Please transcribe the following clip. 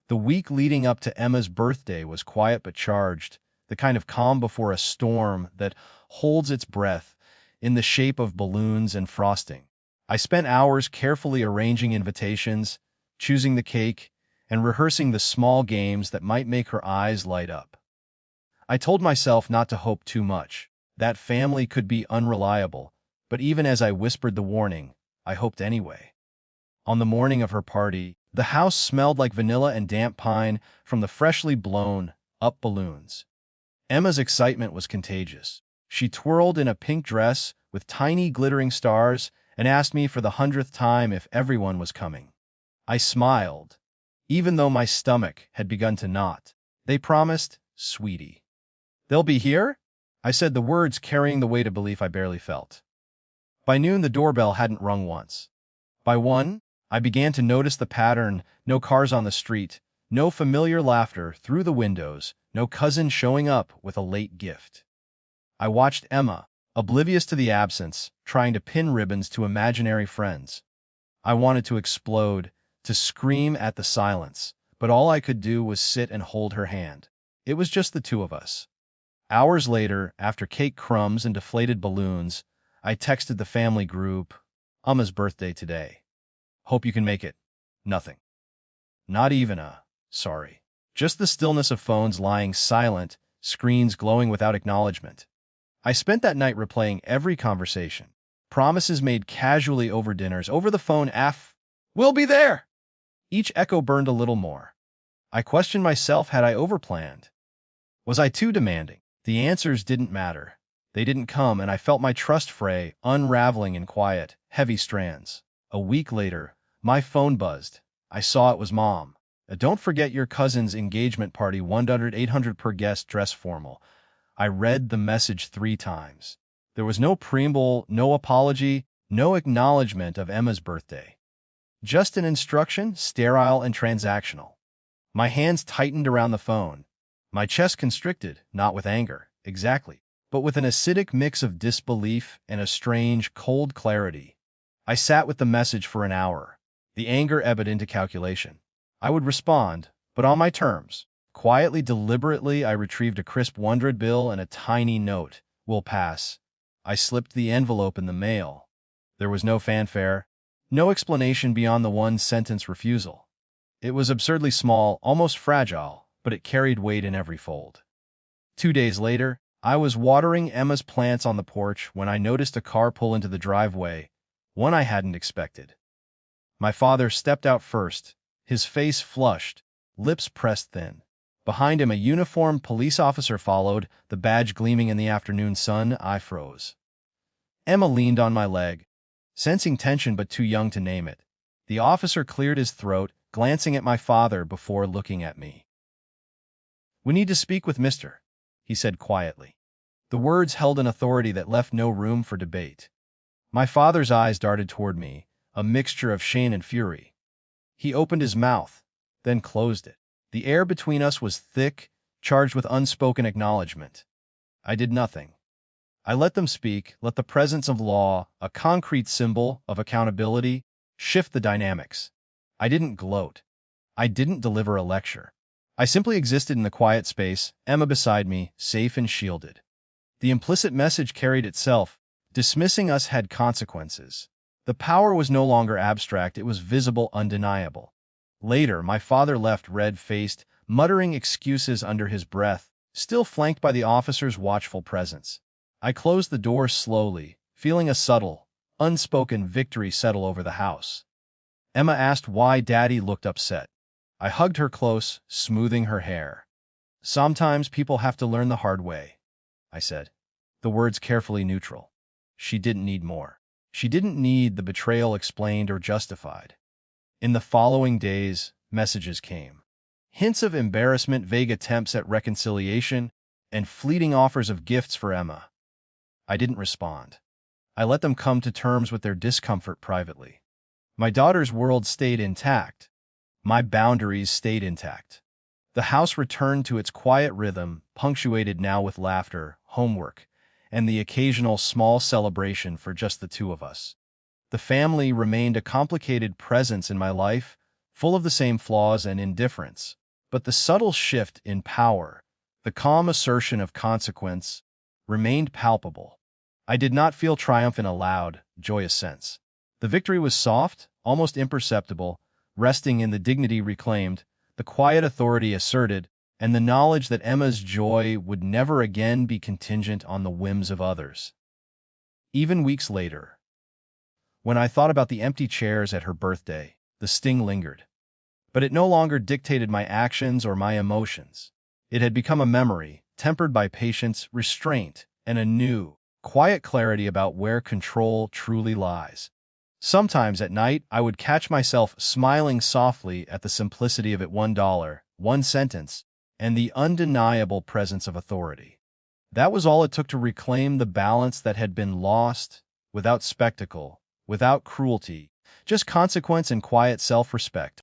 The week leading up to Emma's birthday was quiet but charged, the kind of calm before a storm that holds its breath in the shape of balloons and frosting. I spent hours carefully arranging invitations, choosing the cake, and rehearsing the small games that might make her eyes light up. I told myself not to hope too much. That family could be unreliable, but even as I whispered the warning, I hoped anyway. On the morning of her party, the house smelled like vanilla and damp pine from the freshly blown up balloons. Emma's excitement was contagious. She twirled in a pink dress with tiny glittering stars and asked me for the 100th time if everyone was coming. I smiled, even though my stomach had begun to knot. They promised, sweetie. They'll be here? I said, the words carrying the weight of belief I barely felt. By noon, the doorbell hadn't rung once. By 1, I began to notice the pattern: no cars on the street, no familiar laughter through the windows, no cousin showing up with a late gift. I watched Emma, oblivious to the absence, trying to pin ribbons to imaginary friends. I wanted to explode, to scream at the silence, but all I could do was sit and hold her hand. It was just the two of us. Hours later, after cake crumbs and deflated balloons, I texted the family group, "Emma's birthday today. Hope you can make it." Nothing. Not even a sorry. Just the stillness of phones lying silent, screens glowing without acknowledgement. I spent that night replaying every conversation. Promises made casually over dinners, over the phone, "We'll be there." Each echo burned a little more. I questioned myself, had I overplanned? Was I too demanding? The answers didn't matter. They didn't come, and I felt my trust fray, unraveling in quiet, heavy strands. A week later, my phone buzzed. I saw it was Mom. "Don't forget your cousin's engagement party, 100-800 per guest, dress formal." I read the message 3 times. There was no preamble, no apology, no acknowledgement of Emma's birthday. Just an instruction, sterile and transactional. My hands tightened around the phone. My chest constricted, not with anger, exactly, but with an acidic mix of disbelief and a strange, cold clarity. I sat with the message for an hour. The anger ebbed into calculation. I would respond, but on my terms. Quietly, deliberately, I retrieved a crisp 100 bill and a tiny note. "Will pass." I slipped the envelope in the mail. There was no fanfare, no explanation beyond the one-sentence refusal. It was absurdly small, almost fragile, but it carried weight in every fold. 2 days later, I was watering Emma's plants on the porch when I noticed a car pull into the driveway, one I hadn't expected. My father stepped out first, his face flushed, lips pressed thin. Behind him, a uniformed police officer followed, the badge gleaming in the afternoon sun. I froze. Emma leaned on my leg, sensing tension but too young to name it. The officer cleared his throat, glancing at my father before looking at me. "We need to speak with Mr." he said quietly. The words held an authority that left no room for debate. My father's eyes darted toward me, a mixture of shame and fury. He opened his mouth, then closed it. The air between us was thick, charged with unspoken acknowledgement. I did nothing. I let them speak, let the presence of law, a concrete symbol of accountability, shift the dynamics. I didn't gloat. I didn't deliver a lecture. I simply existed in the quiet space, Emma beside me, safe and shielded. The implicit message carried itself. Dismissing us had consequences. The power was no longer abstract, it was visible, undeniable. Later, my father left red-faced, muttering excuses under his breath, still flanked by the officer's watchful presence. I closed the door slowly, feeling a subtle, unspoken victory settle over the house. Emma asked why Daddy looked upset. I hugged her close, smoothing her hair. "Sometimes people have to learn the hard way," I said, the words carefully neutral. She didn't need more. She didn't need the betrayal explained or justified. In the following days, messages came. Hints of embarrassment, vague attempts at reconciliation, and fleeting offers of gifts for Emma. I didn't respond. I let them come to terms with their discomfort privately. My daughter's world stayed intact. My boundaries stayed intact. The house returned to its quiet rhythm, punctuated now with laughter, homework, and the occasional small celebration for just the two of us. The family remained a complicated presence in my life, full of the same flaws and indifference. But the subtle shift in power, the calm assertion of consequence, remained palpable. I did not feel triumph in a loud, joyous sense. The victory was soft, almost imperceptible, resting in the dignity reclaimed, the quiet authority asserted, and the knowledge that Emma's joy would never again be contingent on the whims of others. Even weeks later, when I thought about the empty chairs at her birthday, the sting lingered. But it no longer dictated my actions or my emotions. It had become a memory, tempered by patience, restraint, and a new, quiet clarity about where control truly lies. Sometimes at night, I would catch myself smiling softly at the simplicity of it. $1, one sentence, and the undeniable presence of authority. That was all it took to reclaim the balance that had been lost, without spectacle, without cruelty, just consequence and quiet self-respect.